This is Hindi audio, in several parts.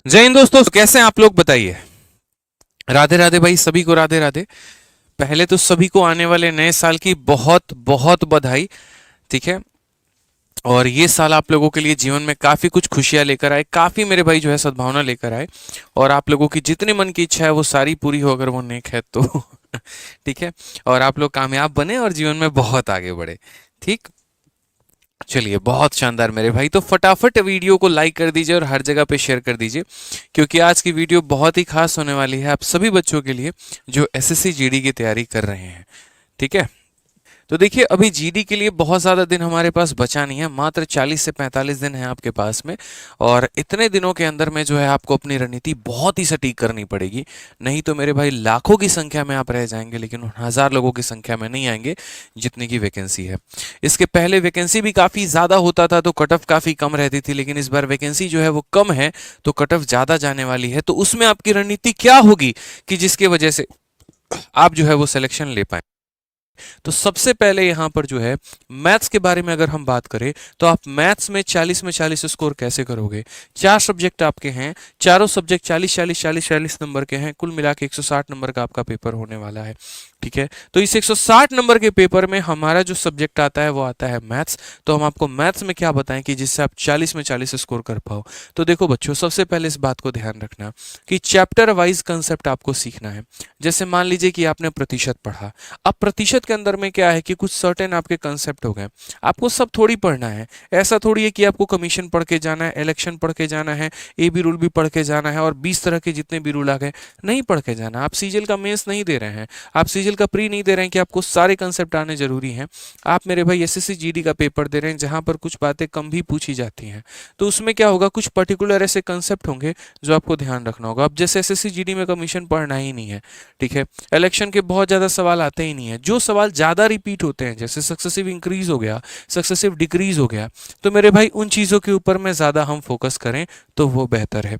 जय हिंद दोस्तों, कैसे हैं आप लोग बताइए। राधे राधे भाई, सभी को राधे राधे। पहले तो सभी को आने वाले नए साल की बहुत बहुत बधाई। ठीक है। और ये साल आप लोगों के लिए जीवन में काफी कुछ खुशियां लेकर आए, काफी मेरे भाई जो है सद्भावना लेकर आए। और आप लोगों की जितनी मन की इच्छा है वो सारी पूरी हो, अगर वो नेक है तो। ठीक है। और आप लोग कामयाब बने और जीवन में बहुत आगे बढ़े। ठीक। चलिए, बहुत शानदार मेरे भाई। तो फटाफट वीडियो को लाइक कर दीजिए और हर जगह पे शेयर कर दीजिए, क्योंकि आज की वीडियो बहुत ही खास होने वाली है आप सभी बच्चों के लिए जो एसएससी जीडी की तैयारी कर रहे हैं। ठीक है। तो देखिए, अभी जीडी के लिए बहुत ज़्यादा दिन हमारे पास बचा नहीं है, मात्र 40 से 45 दिन है आपके पास में। और इतने दिनों के अंदर में जो है आपको अपनी रणनीति बहुत ही सटीक करनी पड़ेगी। नहीं तो मेरे भाई लाखों की संख्या में आप रह जाएंगे, लेकिन उन हज़ार लोगों की संख्या में नहीं आएंगे जितने की वैकेंसी है। इसके पहले वैकेंसी भी काफ़ी ज़्यादा होता था तो कट ऑफ काफ़ी कम रहती थी, लेकिन इस बार वैकेंसी जो है वो कम है तो कट ऑफ ज़्यादा जाने वाली है। तो उसमें आपकी रणनीति क्या होगी कि जिसकी वजह से आप जो है वो सिलेक्शन ले पाए। तो सबसे पहले यहां पर जो है मैथ्स के बारे में अगर हम बात करें तो आप मैथ्स में 40 में 40 स्कोर कैसे करोगे। चार सब्जेक्ट आपके हैं, चारों सब्जेक्ट 40 40 40 40 नंबर के हैं, कुल मिला के 160 नंबर का आपका पेपर होने वाला है। ठीक है। तो इस 160 नंबर के पेपर में हमारा जो सब्जेक्ट आता है वो आता है मैथ्स। तो हम आपको मैथ्स में क्या बताएं कि जिससे आप 40 में 40 स्कोर कर पाओ। तो देखो बच्चों, सबसे पहले इस बात को ध्यान रखना कि चैप्टर वाइज कंसेप्ट आपको सीखना है। जैसे मान लीजिए कि आपने प्रतिशत पढ़ा। अब प्रतिशत के अंदर में क्या है कि कुछ सर्टेन आपके कंसेप्ट हो गए, आपको सब थोड़ी पढ़ना है। ऐसा थोड़ी है कि आपको कमीशन पढ़ के जाना है, इलेक्शन पढ़ के जाना है, ए बी रूल भी पढ़ के जाना है और 20 तरह के जितने भी रूल आ गए नहीं पढ़ के जाना। आप सीजीएल का मेंस नहीं दे रहे हैं, आप सीजीएल का प्री नहीं दे रहे हैं कि आपको सारे कंसेप्ट आने जरूरी हैं। आप मेरे भाई एसएससी जीडी का पेपर दे रहे हैं जहां पर कुछ बातें कम भी पूछी जाती हैं। तो उसमें क्या होगा, कुछ पर्टिकुलर ऐसे कंसेप्ट होंगे जो आपको ध्यान रखना होगा। अब जैसे एसएससी जीडी में कमीशन पढ़ना ही नहीं है, ठीक है, इलेक्शन के बहुत ज़्यादा सवाल आते ही नहीं है, जो सवाल ज़्यादा रिपीट होते हैं जैसे सक्सेसिव इंक्रीज हो गया, सक्सेसिव डिक्रीज हो गया, तो मेरे भाई उन चीज़ों के ऊपर में ज़्यादा हम फोकस करें तो वो बेहतर है।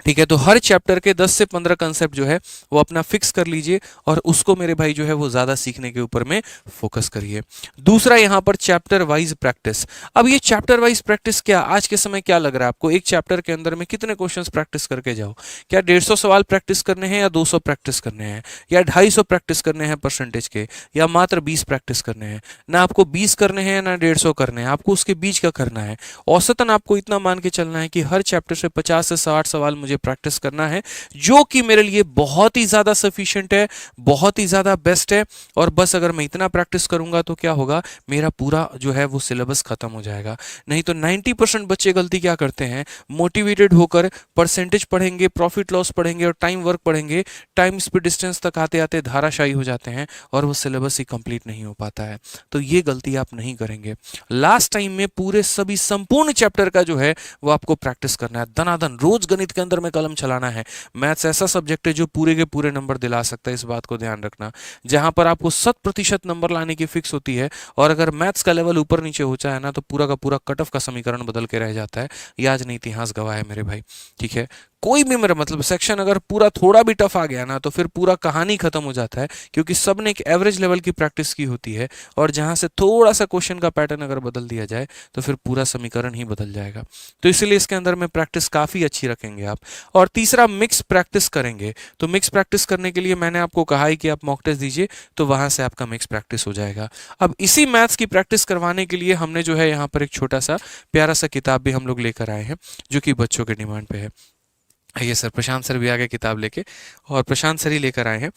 ठीक है। तो हर चैप्टर के 10 से 15 कंसेप्ट जो है वो अपना फिक्स कर लीजिए और उसको मेरे भाई जो है वो ज़्यादा सीखने के ऊपर में फोकस करिए। दूसरा यहाँ पर चैप्टर वाइज प्रैक्टिस। अब ये चैप्टर वाइज प्रैक्टिस क्या, आज के समय क्या लग रहा है आपको, एक चैप्टर के अंदर में कितने क्वेश्चंस प्रैक्टिस करके जाओ? क्या 150 सवाल प्रैक्टिस करने हैं या 200 प्रैक्टिस करने हैं या 250 प्रैक्टिस करने हैं परसेंटेज के, या मात्र 20 प्रैक्टिस करने हैं? ना आपको 20 करने हैं ना 150 करने हैं, आपको उसके बीच का करना है। औसतन आपको इतना मान के चलना है कि हर चैप्टर से 50 से 60 सवाल मुझे प्रैक्टिस करना है, जो कि मेरे लिए बहुत ही ज्यादा सफिशिएंट है, बहुत ही ज्यादा बेस्ट है। और बस अगर मैं इतना प्रैक्टिस करूंगा तो क्या होगा, मेरा पूरा जो है वो सिलेबस खत्म हो जाएगा। नहीं तो 90% बच्चे गलती क्या करते हैं, मोटिवेटेड होकर परसेंटेज पढ़ेंगे, प्रॉफिट लॉस पढ़ेंगे और टाइम वर्क पढ़ेंगे, टाइम स्पीड डिस्टेंस तक आते आते धाराशायी हो जाते हैं और वो सिलेबस ही कंप्लीट नहीं हो पाता है। तो ये गलती आप नहीं करेंगे। लास्ट टाइम में पूरे सभी संपूर्ण चैप्टर का जो है वो आपको प्रैक्टिस करना है, दनादन रोज गणित के अंदर में कलम चलाना है। मैथ्स ऐसा सब्जेक्ट है जो पूरे के पूरे नंबर दिला सकता है, इस बात को ध्यान रखना। जहां पर आपको 100% नंबर लाने की फिक्स होती है और अगर मैथ्स का लेवल ऊपर नीचे हो जाए ना तो पूरा का पूरा कट ऑफ का समीकरण बदल के रह जाता है। ये आज नहीं इतिहास गवाह है मेरे भाई। ठीक है। कोई भी मेरा मतलब सेक्शन अगर पूरा थोड़ा भी टफ आ गया ना तो फिर पूरा कहानी खत्म हो जाता है, क्योंकि सब ने एक एवरेज लेवल की प्रैक्टिस की होती है और जहां से थोड़ा सा क्वेश्चन का पैटर्न अगर बदल दिया जाए तो फिर पूरा समीकरण ही बदल जाएगा। तो इसलिए इसके अंदर में प्रैक्टिस काफी अच्छी रखेंगे आप। और तीसरा, मिक्स प्रैक्टिस करेंगे। तो मिक्स प्रैक्टिस करने के लिए मैंने आपको कहा है कि आप मॉक टेस्ट दीजिए, तो वहां से आपका मिक्स प्रैक्टिस हो जाएगा। अब इसी मैथ्स की प्रैक्टिस करवाने के लिए हमने जो है यहाँ पर एक छोटा सा प्यारा सा किताब भी हम लोग लेकर आए हैं जो कि बच्चों के डिमांड पे है। ये सर प्रशांत सर भी आ गए किताब लेके, और प्रशांत सर ही लेकर आए हैं।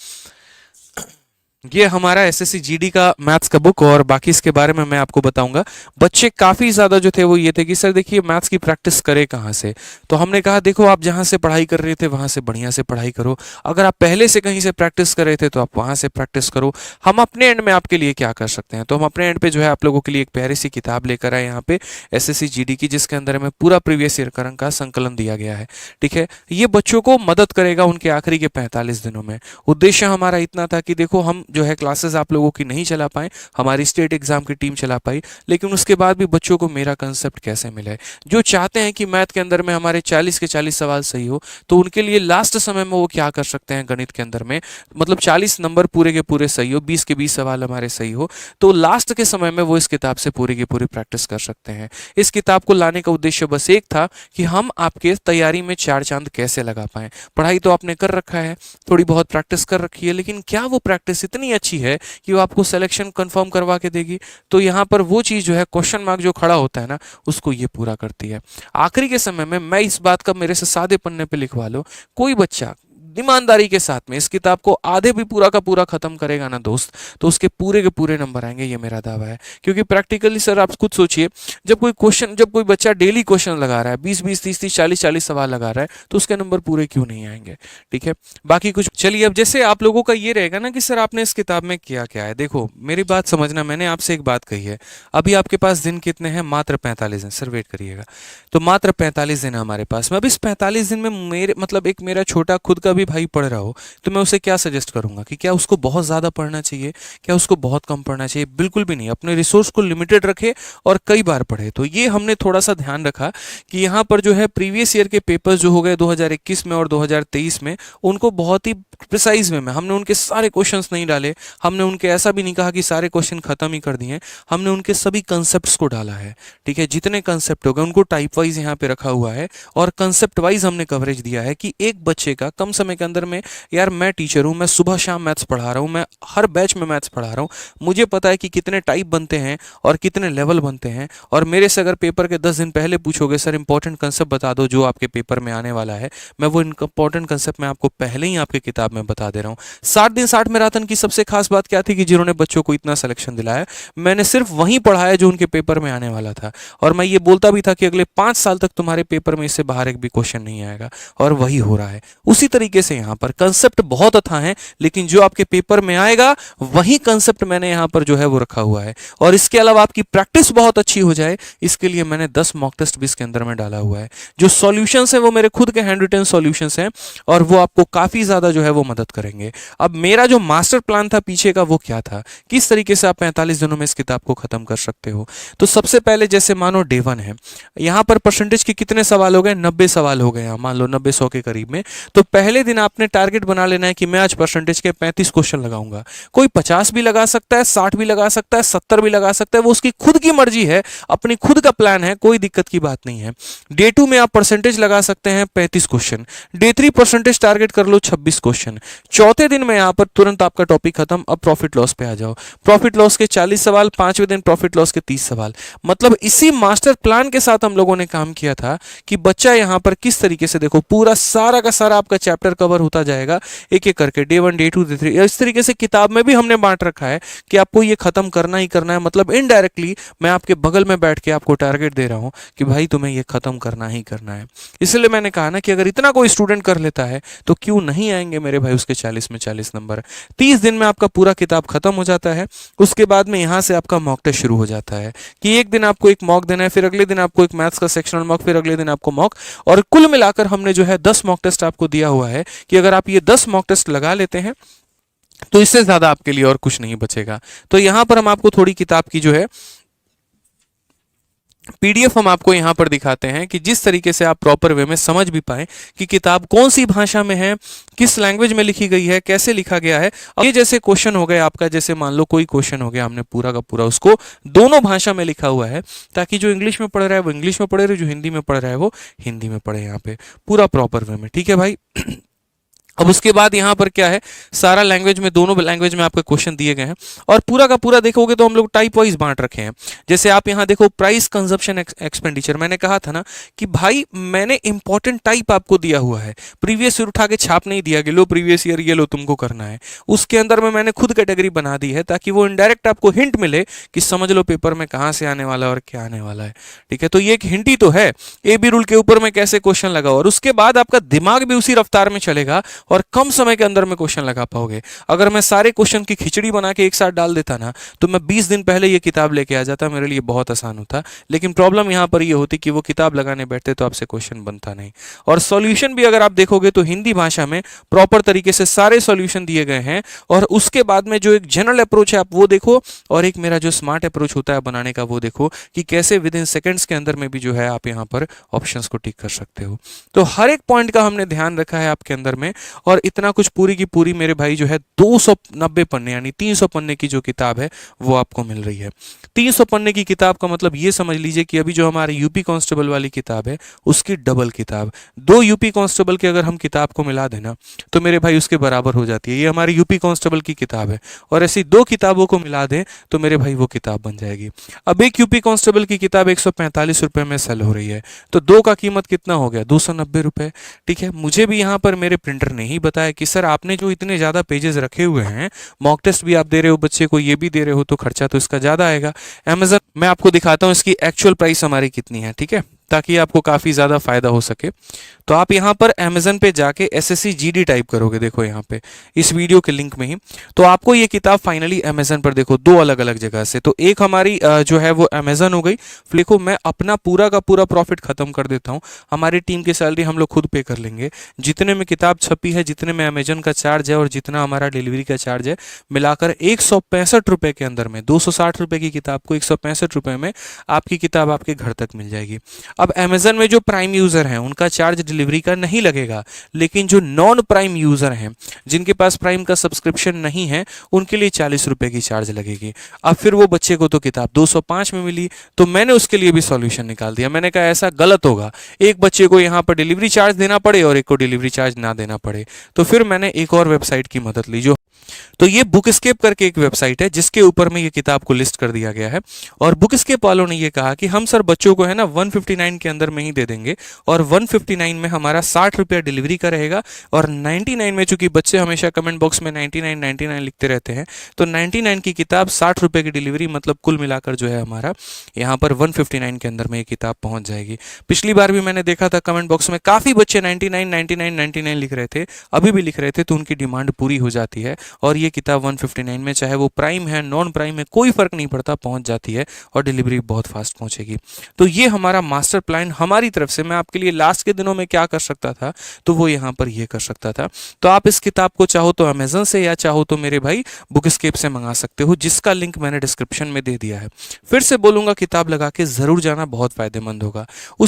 ये हमारा एसएससी जीडी का मैथ्स का बुक, और बाकी इसके बारे में मैं आपको बताऊंगा। बच्चे काफ़ी ज़्यादा जो थे वो ये थे कि सर देखिए मैथ्स की प्रैक्टिस करें कहाँ से। तो हमने कहा देखो, आप जहाँ से पढ़ाई कर रहे थे वहाँ से बढ़िया से पढ़ाई करो। अगर आप पहले से कहीं से प्रैक्टिस कर रहे थे तो आप वहाँ से प्रैक्टिस करो। हम अपने एंड में आपके लिए क्या कर सकते हैं, तो हम अपने एंड पे जो है आप लोगों के लिए एक प्यारी सी किताब लेकर आए यहाँ पे एसएससी जीडी की, जिसके अंदर में पूरा प्रीवियस ईयर का अंक का संकलन दिया गया है। ठीक है। ये बच्चों को मदद करेगा उनके आखिरी के 45 दिनों में। उद्देश्य हमारा इतना था कि देखो हम जो है क्लासेस आप लोगों की नहीं चला पाए, हमारी स्टेट एग्जाम की टीम चला पाई, लेकिन उसके बाद भी बच्चों को मेरा कंसेप्ट कैसे मिला है। जो चाहते हैं कि मैथ के अंदर में हमारे 40 के 40 सवाल सही हो, तो उनके लिए लास्ट समय में वो क्या कर सकते हैं, गणित के अंदर में मतलब 40 नंबर पूरे के पूरे सही हो, 20 के 20 सवाल हमारे सही हो, तो लास्ट के समय में वो इस किताब से पूरी की पूरी प्रैक्टिस कर सकते हैं। इस किताब को लाने का उद्देश्य बस एक था कि हम आपके तैयारी में चार चांद कैसे लगा पाएं। पढ़ाई तो आपने कर रखा है, थोड़ी बहुत प्रैक्टिस कर रखी है, लेकिन क्या वो प्रैक्टिस इतनी अच्छी है कि वो आपको सिलेक्शन कंफर्म करवा के देगी? तो यहाँ पर वो चीज़ जो है, क्वेश्चन मार्क जो खड़ा होता है ना, उसको ये पूरा करती है। आखिरी के समय में मैं इस बात का मेरे से सादे पन्ने पे लिखवा लो, कोई बच्चा ईमानदारी के साथ में इस किताब को आधे भी पूरा का पूरा खत्म करेगा ना दोस्त, तो उसके पूरे के पूरे नंबर आएंगे, ये मेरा दावा है। क्योंकि प्रैक्टिकली सर आप खुद सोचिए, जब कोई बच्चा डेली क्वेश्चन लगा रहा है, 20-20, 30-30, 40-40 सवाल लगा रहा है, तो उसके नंबर पूरे क्यों नहीं आएंगे? ठीक है, बाकी कुछ चलिए। अब जैसे आप लोगों का ये रहेगा ना कि सर आपने इस किताब में किया क्या है, देखो मेरी बात समझना, मैंने आपसे एक बात कही है, अभी आपके पास दिन कितने हैं? मात्र 45 दिन। सर वेट करिएगा, तो मात्र 45 दिन है हमारे पास में। अब इस 45 दिन में मेरे मतलब एक मेरा छोटा खुद का भी भाई पढ़ रहा हो, तो मैं उसे क्या सजेस्ट करूंगा कि क्या उसको बहुत ज़्यादा पढ़ना चाहिए, क्या उसको बहुत कम पढ़ना चाहिए? बिल्कुल भी नहीं। अपने रिसोर्स को लिमिटेड रखे और कई बार पढ़े। तो ये हमने थोड़ा सा ध्यान रखा कि यहाँ पर जो है प्रीवियस ईयर के पेपर्स जो हो गए 2021 में और 2023 में, उनको बहुत ही प्रिसाइज वे में हमने उनके सारे क्वेश्चंस नहीं डाले, हमने उनके ऐसा भी नहीं कहा कि सारे क्वेश्चन खत्म ही कर दिए, हमने उनके सभी कंसेप्ट्स को डाला है। ठीक है, जितने कंसेप्ट हो गए उनको टाइप वाइज यहाँ पे रखा हुआ है और कंसेप्ट वाइज हमने कवरेज दिया है कि एक बच्चे का कम समय के अंदर में, यार मैं टीचर हूँ, मैं सुबह शाम मैथ्स पढ़ा रहा हूँ, मैं हर बैच में मैथ्स पढ़ा रहा हूँ, मुझे पता है कि कितने टाइप बनते हैं और कितने लेवल बनते हैं। और मेरे से अगर पेपर के 10 दिन पहले पूछोगे सर इंपॉर्टेंट कंसेप्ट बता दो जो आपके पेपर में आने वाला है, मैं वो इंपॉर्टेंट कंसेप्ट मैं आपको पहले ही आपकी किताब में बता दे रहा हूँ। 60 दिन 60 मैराथन की सबसे खास बात क्या थी कि जिन्होंने बच्चों को इतना सिलेक्शन दिलाया, मैंने सिर्फ वहीं पढ़ाया जो उनके पेपर में आने वाला था। और मैं ये बोलता भी था कि अगले 5 साल तक तुम्हारे पेपर में इससे बाहर एक भी क्वेश्चन नहीं आएगा, और वही हो रहा है। उसी तरीके से यहाँ पर कंसेप्ट बहुत अथा है, लेकिन जो आपके पेपर में आएगा वही कंसेप्ट मैंने यहाँ पर जो है वो रखा हुआ है। और इसके अलावा आपकी प्रैक्टिस बहुत अच्छी हो जाए, इसके लिए मैंने 10 मॉक टेस्ट भी इसके अंदर में डाला हुआ है। जो सॉल्यूशंस हैं वो मेरे खुद के हैंड रिटन सॉल्यूशंस हैं और वो आपको काफी ज्यादा जो है वो मदद करेंगे। अब मेरा जो मास्टर प्लान था पीछे का, वो क्या था, किस तरीके से आप 45 दिनों में इस किताब को खत्म कर सकते हो। तो सबसे पहले जैसे मानो डे 1 है, यहाँ पर परसेंटेज के कितने सवाल हो गए? 90 सवाल हो गए, मान लो 90-100 के करीब में। तो पहले दिन आपने टारगेट बना लेना है कि मैं आज परसेंटेज के 35 क्वेश्चन लगाऊंगा। कोई 50 भी लगा सकता है, 60 भी लगा सकता है, 70 भी लगा सकता है, वो उसकी खुद की मर्जी है, अपनी खुद का प्लान है, कोई दिक्कत की बात नहीं है। डे 2 में आप परसेंटेज लगा सकते हैं 35 क्वेश्चन, डे 3 परसेंटेज टारगेट कर लो 26 क्वेश्चन। चौथे दिन में यहाँ पर तुरंत आपका टॉपिक खत्म, अब प्रॉफिट लॉस पे आ जाओ। प्रॉफिट लॉस के 40 सवाल, 5वें दिन प्रॉफिट लॉस के 30 सवाल। मतलब इसी मास्टर प्लान के साथ हम लोगों ने काम किया था कि बच्चा यहाँ पर किस तरीके से, देखो पूरा सारा का सारा आपका चैप्टर कवर होता जाएगा एक एक करके, डे 1, डे 2, डे 3। इस तरीके से किताब में भी हमने बांट रखा है कि आपको ये खत्म करना ही करना है। मतलब इनडायरेक्टली मैं आपके बगल में बैठ के आपको टारगेट दे रहा हूं कि भाई तुम्हें ये खत्म करना ही करना है। इसलिए मैंने कहा ना कि अगर इतना कोई स्टूडेंट कर लेता है तो क्यों नहीं आएंगे मेरे भाई उसके 40 में 40 नंबर। 30 दिन में आपका पूरा किताब खत्म हो जाता है। उसके बाद में यहां से आपका मॉक टेस्ट शुरू हो जाता है कि एक दिन आपको एक मॉक देना है, फिर अगले दिन आपको एक मैथ्स का सेक्शनल मॉक, फिर अगले दिन आपको मॉक, और कुल मिलाकर हमने जो है 10 मॉक टेस्ट आपको दिया हुआ है कि अगर आप ये 10 मॉक टेस्ट लगा लेते हैं तो इससे ज्यादा आपके लिए और कुछ नहीं बचेगा। तो यहां पर हम आपको थोड़ी किताब की जो है पीडीएफ हम आपको यहां पर दिखाते हैं कि जिस तरीके से आप प्रॉपर वे में समझ भी पाएं कि किताब कौन सी भाषा में है, किस लैंग्वेज में लिखी गई है, कैसे लिखा गया है। अब ये जैसे क्वेश्चन हो गए आपका, जैसे मान लो कोई क्वेश्चन हो गया, हमने पूरा का पूरा उसको दोनों भाषा में लिखा हुआ है ताकि जो इंग्लिश में पढ़ रहा है वो इंग्लिश में पढ़े रहे, जो हिंदी में पढ़ रहा है वो हिंदी में पढ़े, यहाँ पे पूरा प्रॉपर वे में। ठीक है भाई। अब उसके बाद यहाँ पर क्या है, सारा लैंग्वेज में, दोनों लैंग्वेज में आपके क्वेश्चन दिए गए हैं और पूरा का पूरा देखोगे तो हम लोग टाइप वाइज बांट रखे हैं। जैसे आप यहाँ देखो प्राइस कंजप्शन एक्सपेंडिचर, मैंने कहा था ना कि भाई मैंने इंपॉर्टेंट टाइप आपको दिया हुआ है, प्रीवियस ईयर उठा के छाप नहीं दिया कि लो प्रीवियस ईयर ये लो तुमको करना है। उसके अंदर में मैंने खुद कैटेगरी बना दी है ताकि वो इनडायरेक्ट आपको हिंट मिले कि समझ लो पेपर में कहाँ से आने वाला है और क्या आने वाला है। ठीक है, तो ये एक हिंट ही तो है, ए बी रूल के ऊपर में कैसे क्वेश्चन लगा, और उसके बाद आपका दिमाग भी उसी रफ्तार में चलेगा और कम समय के अंदर में क्वेश्चन लगा पाओगे। अगर मैं सारे क्वेश्चन की खिचड़ी बना के एक साथ डाल देता ना, तो मैं 20 दिन पहले ये किताब लेके आ जाता, मेरे लिए बहुत आसान होता। लेकिन प्रॉब्लम यहाँ पर ये होती कि वो किताब लगाने बैठते तो आपसे क्वेश्चन बनता नहीं। और सॉल्यूशन भी अगर आप देखोगे तो हिंदी भाषा में प्रॉपर तरीके से सारे सॉल्यूशन दिए गए हैं। और उसके बाद में जो एक जनरल अप्रोच है आप वो देखो, और एक मेरा जो स्मार्ट अप्रोच होता है बनाने का वो देखो कि कैसे विद इन सेकेंड्स के अंदर में भी जो है आप यहाँ पर ऑप्शंस को टिक कर सकते हो। तो हर एक पॉइंट का हमने ध्यान रखा है आपके अंदर में। और इतना कुछ पूरी की पूरी मेरे भाई जो है 290 पन्ने यानी 300 पन्ने की जो किताब है वो आपको मिल रही है। 300 पन्ने की किताब का मतलब ये समझ लीजिए कि अभी जो हमारी यूपी कांस्टेबल वाली किताब है उसकी डबल किताब, 2 यूपी कांस्टेबल की अगर हम किताब को मिला देना तो मेरे भाई उसके बराबर हो जाती है। ये हमारी यूपी कांस्टेबल की किताब है, और ऐसी 2 किताबों को मिला दें तो मेरे भाई वो किताब बन जाएगी। अब एक यूपी कांस्टेबल की किताब 145 रुपए में सेल हो रही है, तो 2 का कीमत कितना हो गया, 290 रुपए। ठीक है, मुझे भी यहाँ पर मेरे प्रिंटर ने ही बताया कि सर आपने जो इतने ज़्यादा पेजेस रखे हुए हैं, मॉक टेस्ट भी आप दे रहे हो बच्चे को, ये भी दे रहे हो, तो खर्चा तो इसका ज़्यादा आएगा। अमेजन मैं आपको दिखाता हूँ इसकी एक्चुअल प्राइस हमारी कितनी है, ठीक है, ताकि आपको काफ़ी ज़्यादा फायदा हो सके। तो आप यहाँ पर अमेजन पे जाके एसएससी जीडी टाइप करोगे, देखो यहाँ पे इस वीडियो के लिंक में ही, तो आपको ये किताब फाइनली अमेजन पर देखो 2 अलग अलग जगह से। तो एक हमारी जो है वो अमेजन हो गई। देखो मैं अपना पूरा का पूरा प्रॉफिट खत्म कर देता हूँ, हमारी टीम की सैलरी हम लोग खुद पे कर लेंगे। जितने में किताब छपी है, जितने में अमेजन का चार्ज है और जितना हमारा डिलीवरी का चार्ज है, मिलाकर 165 रुपए के अंदर में 260 रुपए की किताब को 165 रुपए में आपकी किताब आपके घर तक मिल जाएगी। अब अमेजन में जो प्राइम यूजर हैं उनका चार्ज डिलीवरी का नहीं लगेगा, लेकिन जो नॉन प्राइम यूजर हैं जिनके पास प्राइम का सब्सक्रिप्शन नहीं है उनके लिए 40 रुपए की चार्ज लगेगी। अब फिर वो बच्चे को तो किताब 205 में मिली, तो मैंने उसके लिए भी सॉल्यूशन निकाल दिया। मैंने कहा ऐसा गलत होगा, एक बच्चे को यहाँ पर डिलीवरी चार्ज देना पड़े और एक को डिलीवरी चार्ज ना देना पड़े। तो फिर मैंने एक और वेबसाइट की मदद ली, जो तो ये बुकस्केप करके एक वेबसाइट है जिसके ऊपर में ये किताब को लिस्ट कर दिया गया है। और बुकस्केप वालों ने ये कहा कि हम सर बच्चों को है ना 159 के अंदर में ही दे देंगे, और 159 में हमारा 60 रुपया डिलीवरी का रहेगा, और 99 में, चूंकि बच्चे हमेशा कमेंट बॉक्स में 99 99 लिखते रहते हैं, तो 99 की किताब 60 रुपये की डिलीवरी, मतलब कुल मिलाकर जो है हमारा यहाँ पर 159 के अंदर में ये किताब पहुंच जाएगी। पिछली बार भी मैंने देखा था कमेंट बॉक्स में काफ़ी बच्चे 99 99 99 लिख रहे थे, अभी भी लिख रहे थे, तो उनकी डिमांड पूरी हो जाती है और ये किताब 159 में, चाहे वो प्राइम है नॉन प्राइम है कोई फर्क नहीं पड़ता, पहुंच जाती है और डिलीवरी बहुत फास्ट पहुंचेगी। तो ये हमारा मास्टर प्लान हमारी तरफ से। मैं आपके लिए लास्ट के दिनों में क्या कर सकता था, तो वो यहाँ पर ये कर सकता था। तो आप इस किताब को चाहो तो अमेजन से या चाहो तो मेरे भाई बुकस्केप से मंगा सकते हो, जिसका लिंक मैंने डिस्क्रिप्शन में दे दिया है। फिर से बोलूंगा किताब लगा के जरूर जाना, बहुत फायदेमंद होगा।